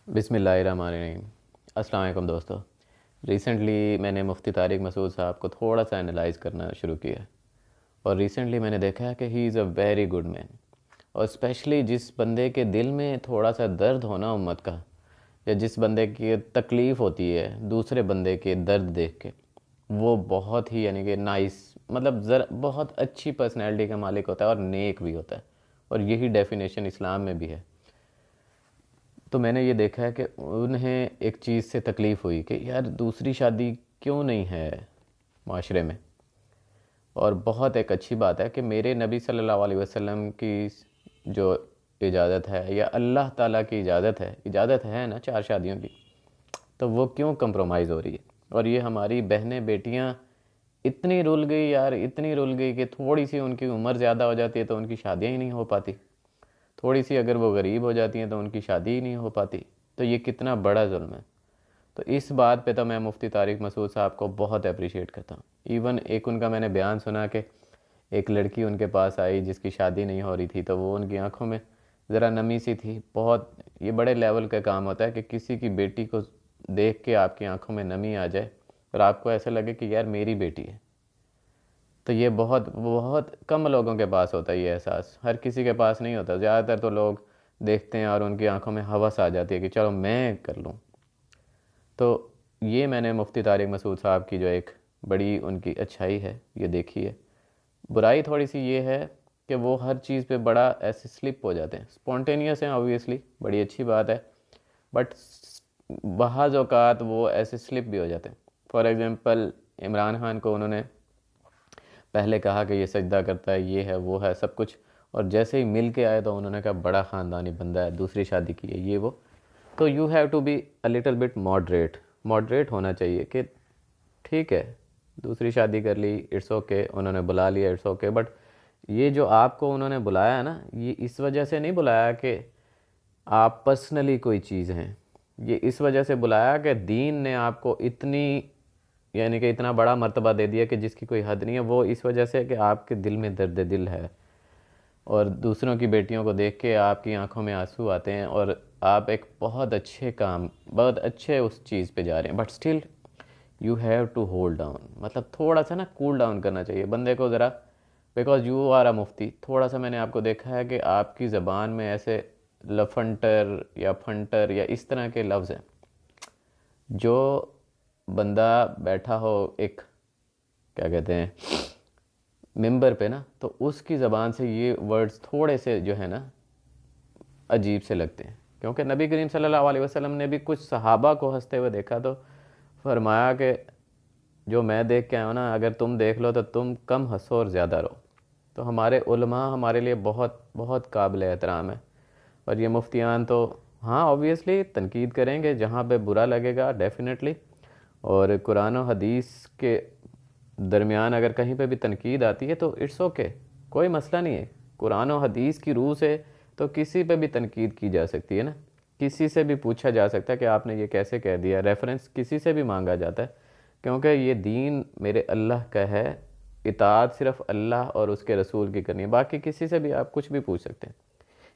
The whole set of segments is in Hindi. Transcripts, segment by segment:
बिस्मिल्लाहिर्रहमानिर्रहीम। अस्सलाम वालेकुम दोस्तों। रिसेंटली मैंने मुफ्ती तारिक मसूद साहब को थोड़ा सा एनालाइज करना शुरू किया और रिसेंटली मैंने देखा है कि he is a very good man. और स्पेशली जिस बंदे के दिल में थोड़ा सा दर्द होना उम्मत का, या जिस बंदे की तकलीफ़ होती है दूसरे बंदे के दर्द देख के, वो बहुत ही यानी कि नाइस, मतलब बहुत अच्छी पर्सनैलिटी का मालिक होता है और नेक भी होता है। और यही डेफिनेशन इस्लाम में भी है। तो मैंने ये देखा है कि उन्हें एक चीज़ से तकलीफ़ हुई कि यार दूसरी शादी क्यों नहीं है माशरे में। और बहुत एक अच्छी बात है कि मेरे नबी सल्लल्लाहु अलैहि वसल्लम की जो इजाज़त है या अल्लाह ताला की इजाज़त है ना चार शादियों की, तो वो क्यों कंप्रोमाइज़ हो रही है। और ये हमारी बहनें बेटियां इतनी रुल गई यार, इतनी रुल गई कि थोड़ी सी उनकी उम्र ज़्यादा हो जाती है तो उनकी शादियाँ ही नहीं हो पाती। थोड़ी सी अगर वो गरीब हो जाती हैं तो उनकी शादी ही नहीं हो पाती। तो ये कितना बड़ा जुल्म है। तो इस बात पे तो मैं मुफ्ती तारिक मसूद साहब को बहुत अप्रिशिएट करता हूँ। इवन एक उनका मैंने बयान सुना कि एक लड़की उनके पास आई जिसकी शादी नहीं हो रही थी, तो वो उनकी आंखों में ज़रा नमी सी थी। बहुत ये बड़े लेवल का काम होता है कि किसी की बेटी को देख के आपकी आंखों में नमी आ जाए और आपको ऐसा लगे कि यार मेरी बेटी है। तो ये बहुत बहुत कम लोगों के पास होता है ये एहसास, हर किसी के पास नहीं होता। ज़्यादातर तो लोग देखते हैं और उनकी आंखों में हवस आ जाती है कि चलो मैं कर लूँ। तो ये मैंने मुफ्ती तारिक मसूद साहब की जो एक बड़ी उनकी अच्छाई है ये देखी है। बुराई थोड़ी सी ये है कि वो हर चीज़ पे बड़ा ऐसे स्लिप हो जाते हैं। स्पॉन्टेनियस हैं ऑब्वियसली, बड़ी अच्छी बात है, बट बहाज़ औक़ात वो ऐसे स्लिप भी हो जाते हैं। फॉर एग्ज़ाम्पल इमरान खान को उन्होंने पहले कहा कि ये सजदा करता है, ये है वो है सब कुछ, और जैसे ही मिल के आए तो उन्होंने कहा बड़ा ख़ानदानी बंदा है, दूसरी शादी की है, ये वो। तो you have to be a little bit moderate होना चाहिए कि ठीक है दूसरी शादी कर ली, इट्स ओके, उन्होंने बुला लिया, इट्स ओके। बट ये जो आपको उन्होंने बुलाया है ना, ये इस वजह से नहीं बुलाया कि आप पर्सनली कोई चीज़ हैं। ये इस वजह से बुलाया कि दीन ने आपको इतनी यानी कि इतना बड़ा मर्तबा दे दिया कि जिसकी कोई हद नहीं है। वो इस वजह से कि आपके दिल में दर्द दिल है और दूसरों की बेटियों को देख के आपकी आंखों में आंसू आते हैं और आप एक बहुत अच्छे उस चीज़ पे जा रहे हैं। But still you have to hold down, मतलब थोड़ा सा ना कूल डाउन करना चाहिए बंदे को ज़रा, बिकॉज यू आर अ मुफ्ती। थोड़ा सा मैंने आपको देखा है कि आपकी ज़बान में ऐसे लफंटर या फंटर या इस तरह के लफ्ज़ हैं, जो बंदा बैठा हो एक क्या कहते हैं मिंबर पे ना, तो उसकी ज़बान से ये वर्ड्स थोड़े से जो है ना अजीब से लगते हैं। क्योंकि नबी करीम सल्लल्लाहु अलैहि वसल्लम ने भी कुछ सहाबा को हंसते हुए देखा तो फरमाया कि जो मैं देख के आया हूँ ना, अगर तुम देख लो तो तुम कम हंसो और ज़्यादा रो। तो हमारे उलमा हमारे लिए बहुत बहुत काबिल एहतराम है। और ये मुफ्तियान तो हाँ ऑब्वियसली तनकीद करेंगे जहाँ पे बुरा लगेगा डेफिनेटली। और कुरान और हदीस के दरमियान अगर कहीं पे भी तनकीद आती है तो इट्स ओके, कोई मसला नहीं है। कुरान और हदीस की रूह से तो किसी पे भी तनकीद की जा सकती है ना, किसी से भी पूछा जा सकता है कि आपने ये कैसे कह दिया, रेफरेंस किसी से भी मांगा जाता है। क्योंकि ये दीन मेरे अल्लाह का है, इताअत सिर्फ अल्लाह और उसके रसूल की करनी है, बाकी किसी से भी आप कुछ भी पूछ सकते हैं।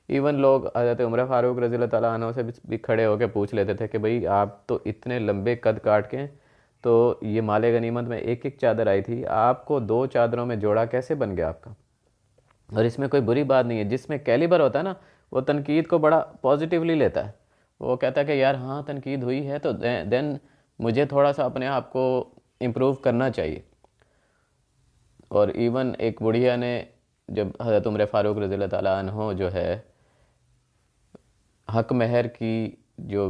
इवन लोग हज़रत उमर फ़ारूक रज़ी अल्लाह ताला अन्हु से भी खड़े होकर पूछ लेते थे कि भाई आप तो इतने लंबे कद काट के हैं, तो ये माले गनीमत में एक एक चादर आई थी, आपको दो चादरों में जोड़ा कैसे बन गया आपका। और इसमें कोई बुरी बात नहीं है। जिसमें कैलिबर होता है ना, वो तनकीद को बड़ा पॉजिटिवली लेता है। वो कहता है कि यार हाँ तनकीद हुई है तो देन मुझे थोड़ा सा अपने आप को इम्प्रूव करना चाहिए। और इवन एक बुढ़िया ने जब हज़रत उमर फ़ारूक रज़ी अल्लाह ताला अन्हो जो है हक महर की जो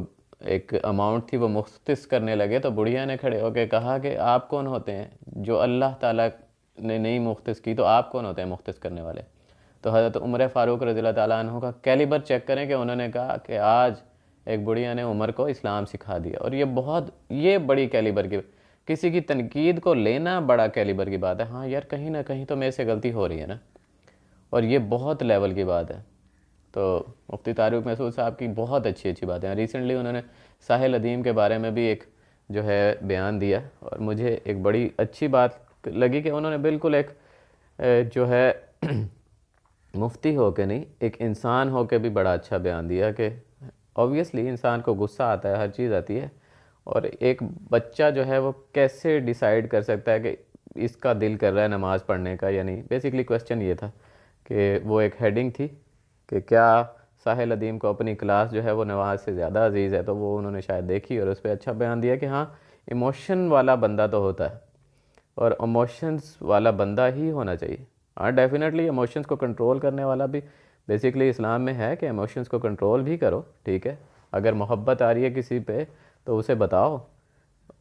एक अमाउंट थी वो मुख्तस करने लगे, तो बुढ़िया ने खड़े होकर कहा कि आप कौन होते हैं, जो अल्लाह ताला ने नहीं मुख्तस की तो आप कौन होते हैं मुख्तस करने वाले। तो हज़रत उमर फ़ारूक रज़ी अल्लाह ताला अन्हु का कैलिबर चेक करें कि उन्होंने कहा कि आज एक बुढ़िया ने उमर को इस्लाम सिखा दिया। और ये बड़ी कैलिबर की, किसी की तनकीद को लेना बड़ा कैलिबर की बात है। हाँ यार कहीं ना कहीं तो मेरे से गलती हो रही है ना, और ये बहुत लेवल की बात है। तो मुफ्ती तारिक मसूद साहब की बहुत अच्छी अच्छी बातें हैं। रिसेंटली उन्होंने साहिल अदीम के बारे में भी एक जो है बयान दिया, और मुझे एक बड़ी अच्छी बात लगी कि उन्होंने बिल्कुल एक जो है मुफ्ती हो के नहीं, एक इंसान हो के भी बड़ा अच्छा बयान दिया कि ऑब्वियसली इंसान को गुस्सा आता है, हर चीज़ आती है। और एक बच्चा जो है वो कैसे डिसाइड कर सकता है कि इसका दिल कर रहा है नमाज़ पढ़ने का या नहीं। बेसिकली क्वेश्चन ये था कि वो एक हेडिंग थी कि क्या साहिल अदीम को अपनी क्लास जो है वो नमाज से ज़्यादा अजीज़ है। तो वो उन्होंने शायद देखी और उस पर अच्छा बयान दिया कि हाँ, इमोशन वाला बंदा तो होता है और इमोशंस वाला बंदा ही होना चाहिए। हाँ, डेफिनेटली इमोशंस को कंट्रोल करने वाला भी बेसिकली इस्लाम में है कि इमोशंस को कंट्रोल भी करो, ठीक है। अगर मोहब्बत आ रही है किसी पे तो उसे बताओ,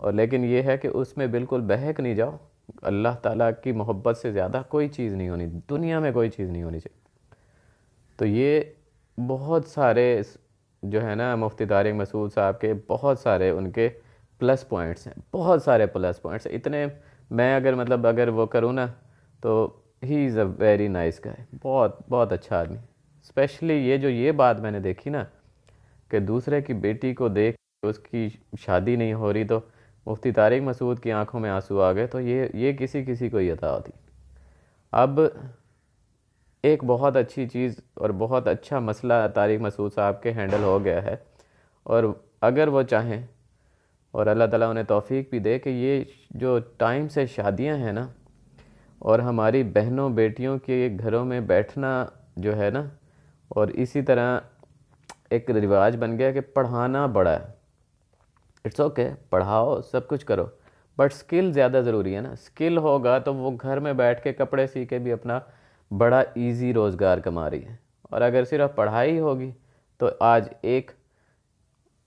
और लेकिन ये है कि उसमें बिल्कुल बहक नहीं जाओ। अल्लाह ताला की मोहब्बत से ज़्यादा कोई चीज़ नहीं होनी दुनिया में, कोई चीज़ नहीं होनी चाहिए। तो ये बहुत सारे जो है ना मुफ्ती तारिक मसूद साहब के बहुत सारे उनके प्लस पॉइंट्स हैं, बहुत सारे प्लस पॉइंट्स हैं। इतने मैं अगर मतलब अगर वो करूँ ना तो he is a very nice guy, बहुत बहुत अच्छा आदमी। स्पेशली ये बात मैंने देखी ना कि दूसरे की बेटी को देख के उसकी शादी नहीं हो रही तो मुफ्ती तारिक मसूद की आंखों में आंसू आ गए, तो ये किसी किसी को ही अता होती। अब एक बहुत अच्छी चीज़ और बहुत अच्छा मसला तारिक मसूद साहब के हैंडल हो गया है, और अगर वो चाहें और अल्लाह ताला उन्हें तौफीक भी दे कि ये जो टाइम से शादियां हैं ना, और हमारी बहनों बेटियों के घरों में बैठना जो है ना, और इसी तरह एक रिवाज बन गया कि पढ़ाना बड़ा है। इट्स ओके, पढ़ाओ, सब कुछ करो, बट स्किल ज़्यादा ज़रूरी है ना। स्किल होगा तो वो घर में बैठ के कपड़े सी के भी अपना बड़ा इजी रोज़गार कमा रही है। और अगर सिर्फ पढ़ाई होगी तो आज एक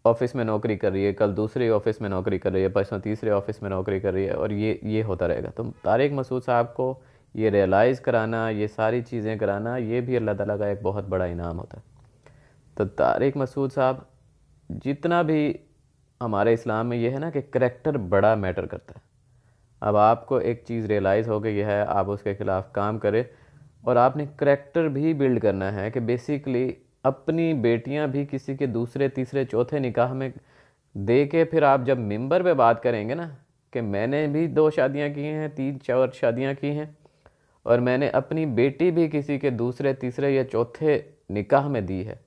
ऑफिस में नौकरी कर रही है, कल दूसरे ऑफिस में नौकरी कर रही है, परसों तीसरे ऑफिस में नौकरी कर रही है, और ये होता रहेगा। तो तारिक मसूद साहब को ये रियलाइज़ कराना, ये सारी चीज़ें कराना, ये भी अल्लाह ताला का एक बहुत बड़ा इनाम होता है। तो तारिक मसूद साहब जितना भी हमारे इस्लाम में ये है ना कि करैक्टर बड़ा मैटर करता है। अब आपको एक चीज़ रियलाइज़ हो गई है, आप उसके ख़िलाफ़ काम करें, और आपने करैक्टर भी बिल्ड करना है कि बेसिकली अपनी बेटियां भी किसी के दूसरे तीसरे चौथे निकाह में दे के फिर आप जब मिंबर पे बात करेंगे ना कि मैंने भी 2 शादियां की हैं, 3-4 शादियां की हैं, और मैंने अपनी बेटी भी किसी के दूसरे तीसरे या चौथे निकाह में दी है,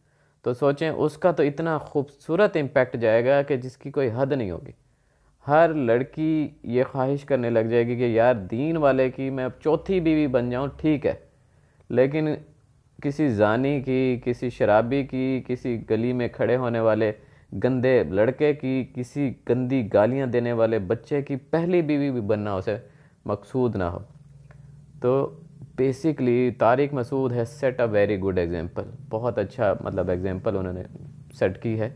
तो सोचें उसका तो इतना खूबसूरत इम्पैक्ट जाएगा कि जिसकी कोई हद नहीं होगी। हर लड़की ये ख्वाहिश करने लग जाएगी कि यार दीन वाले की मैं अब चौथी बीवी बन जाऊं, ठीक है, लेकिन किसी जानी की, किसी शराबी की, किसी गली में खड़े होने वाले गंदे लड़के की, किसी गंदी गालियां देने वाले बच्चे की पहली बीवी भी बनना उसे मकसूद ना हो। तो बेसिकली तारिक मसूद है set a very good example, बहुत अच्छा मतलब एग्जांपल उन्होंने सेट की है।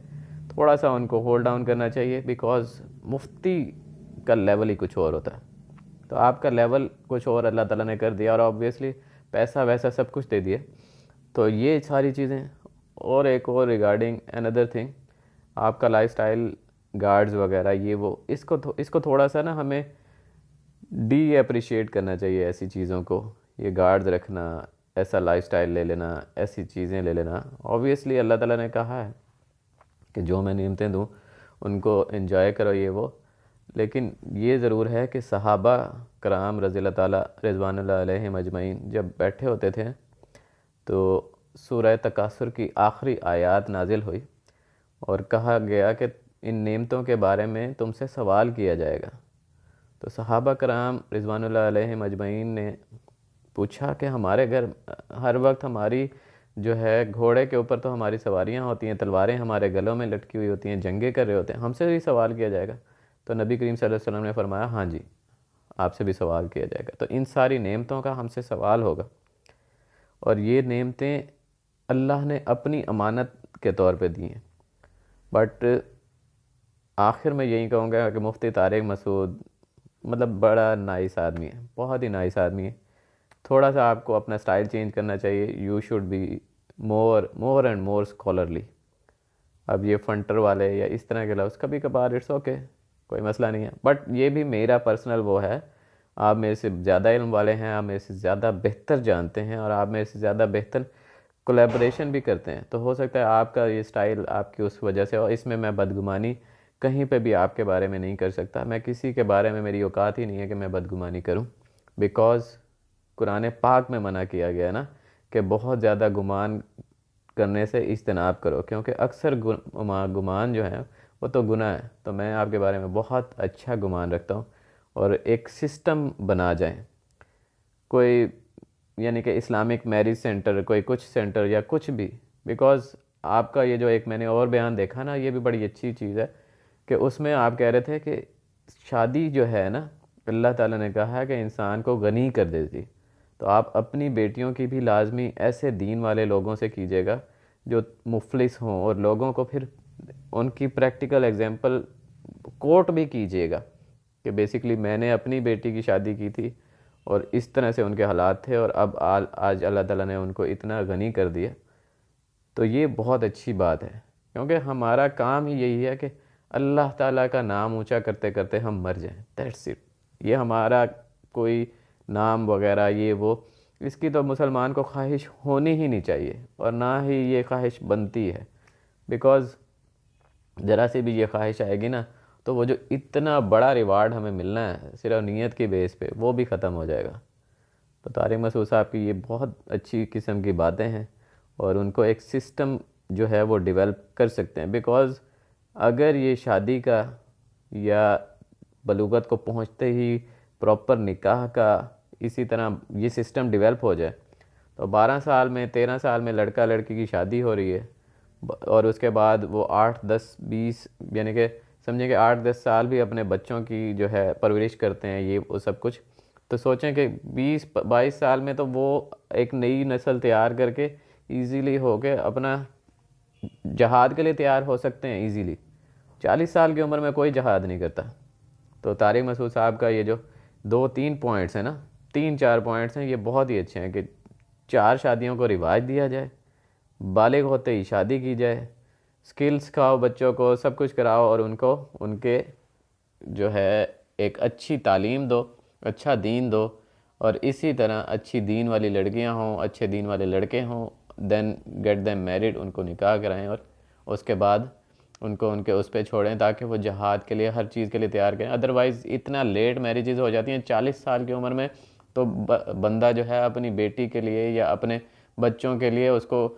थोड़ा सा उनको होल्ड डाउन करना चाहिए, बिकॉज मुफ्ती का लेवल ही कुछ और होता है। तो आपका लेवल कुछ और अल्लाह ताला ने कर दिया, और ऑब्वियसली पैसा वैसा सब कुछ दे दिया। तो ये सारी चीज़ें, और एक और रिगार्डिंग अनदर थिंग, आपका लाइफस्टाइल, गार्ड्स वगैरह ये वो, इसको थोड़ा सा ना हमें डी अप्रिशिएट करना चाहिए ऐसी चीज़ों को। ये गार्ड्स रखना, ऐसा लाइफस्टाइल ले लेना, ऐसी चीज़ें ले लेना, ऑब्वियसली अल्लाह ताला ने कहा है कि जो मैं नेमतें दूँ उनको एंजॉय करो ये वो, लेकिन ये ज़रूर है कि सहाबा कराम रज़ियल्लाहु ताला रिज़वानुल्लाह अलैहिम अजमईन जब बैठे होते थे तो सूरह तकासुर की आखिरी आयत नाजिल हुई और कहा गया कि इन नेमतों के बारे में तुमसे सवाल किया जाएगा। तो सहाबा कराम रिज़वानुल्लाह अलैहिम अजमईन ने पूछा कि हमारे घर हर वक्त हमारी जो है घोड़े के ऊपर तो हमारी सवारियां होती हैं, तलवारें हमारे गलों में लटकी हुई होती हैं, जंगे कर रहे होते हैं, हमसे भी सवाल किया जाएगा। तो नबी करीम सल्लल्लाहु अलैहि वसल्लम ने फरमाया, हाँ जी, आपसे भी सवाल किया जाएगा। तो इन सारी नेमतों का हमसे सवाल होगा, और ये नेमतें अल्लाह ने अपनी अमानत के तौर पे दी हैं। बट आखिर में यही कहूँगा कि मुफ्ती तारिक मसूद मतलब बड़ा नाइस आदमी है, बहुत ही नाइस आदमी है। थोड़ा सा आपको अपना स्टाइल चेंज करना चाहिए। You should be more and more scholarly. अब ये फंटर वाले या इस तरह के लफ्ज़ कभी कभार इट्स ओके, कोई मसला नहीं है, बट ये भी मेरा पर्सनल वो है। आप मेरे से ज़्यादा इल्म वाले हैं, आप मेरे से ज़्यादा बेहतर जानते हैं, और आप मेरे से ज़्यादा बेहतर कोलैबोरेशन भी करते हैं। तो हो सकता है आपका ये स्टाइल आपकी उस वजह से, और इसमें मैं बदगुमानी कहीं पे भी आपके बारे में नहीं कर सकता। मैं किसी के बारे में, मेरी औकात ही नहीं है कि मैं बदगुमानी करूं, बिकॉज़ कुरान पाक में मना किया गया है ना कि बहुत ज़्यादा गुमान करने से इज्तनाब करो, क्योंकि अक्सर गुमान जो है वो तो गुनाह है। तो मैं आपके बारे में बहुत अच्छा गुमान रखता हूँ। और एक सिस्टम बना जाए कोई, यानी कि इस्लामिक मैरिज सेंटर, कोई कुछ सेंटर या कुछ भी। बिकॉज़ आपका ये जो एक मैंने और बयान देखा ना, ये भी बड़ी अच्छी चीज़ है कि उसमें आप कह रहे थे कि शादी जो है ना, अल्लाह ताला ने कहा है कि इंसान को गनी कर देती। तो आप अपनी बेटियों की भी लाजमी ऐसे दीन वाले लोगों से कीजिएगा जो मुफलिस हों, और लोगों को फिर उनकी प्रैक्टिकल एग्जांपल कोट भी कीजिएगा कि बेसिकली मैंने अपनी बेटी की शादी की थी और इस तरह से उनके हालात थे, और अब आज अल्लाह ताला ने उनको इतना गनी कर दिया। तो ये बहुत अच्छी बात है, क्योंकि हमारा काम ही यही है कि अल्लाह ताला का नाम ऊंचा करते करते हम मर जाएं। That's it. ये हमारा कोई नाम वगैरह ये वो, इसकी तो मुसलमान को ख्वाहिश होनी ही नहीं चाहिए, और ना ही ये ख्वाहिश बनती है। बिकॉज़ ज़रा सी भी ये ख्वाहिश आएगी ना, तो वो जो इतना बड़ा रिवार्ड हमें मिलना है सिर्फ नीयत की बेस पे, वो भी ख़त्म हो जाएगा। तो तारिक मसूद साहब की ये बहुत अच्छी किस्म की बातें हैं, और उनको एक सिस्टम जो है वो डेवलप कर सकते हैं। बिकॉज़ अगर ये शादी का या बलूगत को पहुंचते ही प्रॉपर निकाह का इसी तरह ये सिस्टम डेवलप हो जाए, तो 12 साल में 13 साल में लड़का लड़की की शादी हो रही है, और उसके बाद वो 8 10 20 यानी कि समझें कि 8 10 साल भी अपने बच्चों की जो है परवरिश करते हैं, ये वो सब कुछ। तो सोचें कि 20 22 साल में तो वो एक नई नस्ल तैयार करके इजीली हो के अपना जहाद के लिए तैयार हो सकते हैं इजीली। 40 साल की उम्र में कोई जहाद नहीं करता। तो तारिक मसूद साहब का ये जो 2 3 पॉइंट्स हैं ना, 3 4 पॉइंट्स हैं, ये बहुत ही अच्छे हैं कि 4 शादियों को रिवाज दिया जाए, बालिग होते ही शादी की जाए, स्किल्स सिखाओ बच्चों को, सब कुछ कराओ, और उनको उनके जो है एक अच्छी तालीम दो, अच्छा दीन दो, और इसी तरह अच्छी दीन वाली लड़कियां हों, अच्छे दीन वाले लड़के हों, देन गेट देम मैरिड, उनको निकाह कराएं, और उसके बाद उनको उनके उस पर छोड़ें ताकि वो जहाद के लिए हर चीज़ के लिए तैयार करें। अदरवाइज़ इतना लेट मैरिजेज़ हो जाती हैं 40 साल की उम्र में, तो बंदा जो है अपनी बेटी के लिए या अपने बच्चों के लिए उसको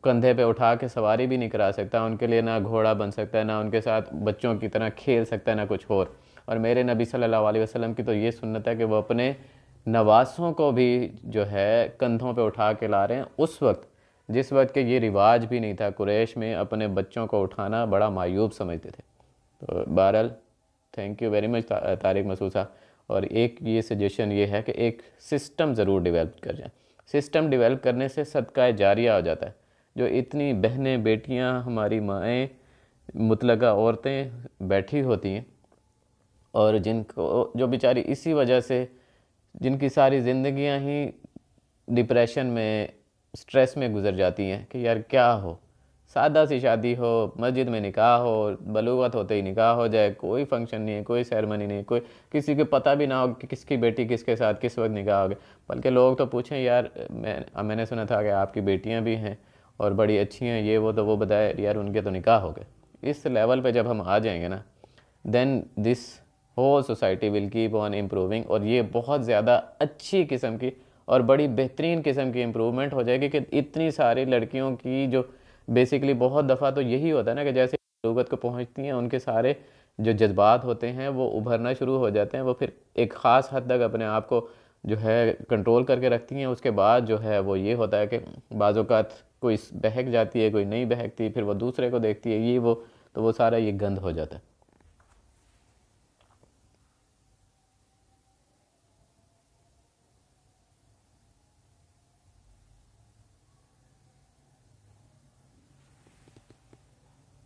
कंधे पे उठा के सवारी भी नहीं करा सकता, उनके लिए ना घोड़ा बन सकता है, ना उनके साथ बच्चों की तरह खेल सकता है, ना कुछ और मेरे नबी सल्लल्लाहु अलैहि वसल्लम की तो ये सुन्नत है कि वो अपने नवासों को भी जो है कंधों पे उठा के ला रहे हैं उस वक्त, जिस वक्त के ये रिवाज भी नहीं था। कुरैश में अपने बच्चों को उठाना बड़ा मायूब समझते थे। तो बहरहाल thank you very much Tariq Masood sahab. और एक ये सजेशन ये है कि एक सिस्टम ज़रूर डेवलप कर जाए। सिस्टम डेवलप करने से सदका जारिया हो जाता है। जो इतनी बहनें बेटियां हमारी माएँ मुतलका औरतें बैठी होती हैं, और जिनको जो बेचारी इसी वजह से जिनकी सारी ज़िंदगियां ही डिप्रेशन में स्ट्रेस में गुजर जाती हैं कि यार क्या हो, सादा सी शादी हो, मस्जिद में निकाह हो, बलूगत होते ही निकाह हो जाए, कोई फंक्शन नहीं है, कोई सेरेमनी नहीं है, कोई किसी को पता भी ना हो कि किसकी बेटी किसके साथ किस वक्त निकाह हो गया। बल्कि लोग तो पूछें यार मैंने सुना था कि आपकी बेटियां भी हैं और बड़ी अच्छी हैं, ये वो, तो वो बताए यार उनके तो निकाह हो गए। इस लेवल पे जब हम आ जाएंगे ना, then this whole society will keep on improving, और ये बहुत ज़्यादा अच्छी किस्म की और बड़ी बेहतरीन किस्म की इम्प्रूवमेंट हो जाएगी कि इतनी सारी लड़कियों की जो बेसिकली बहुत दफ़ा तो यही होता है ना कि जैसे बलूगत को पहुंचती हैं उनके सारे जो जज्बात होते हैं वो उभरना शुरू हो जाते हैं, वो फिर एक ख़ास हद तक अपने आप को जो है कंट्रोल करके रखती हैं। उसके बाद जो है वो ये होता है कि बाज़ औक़ात कोई बहक जाती है, कोई नहीं बहकती, फिर वो दूसरे को देखती है, ये वो, तो वो सारा ये गंद हो जाता है।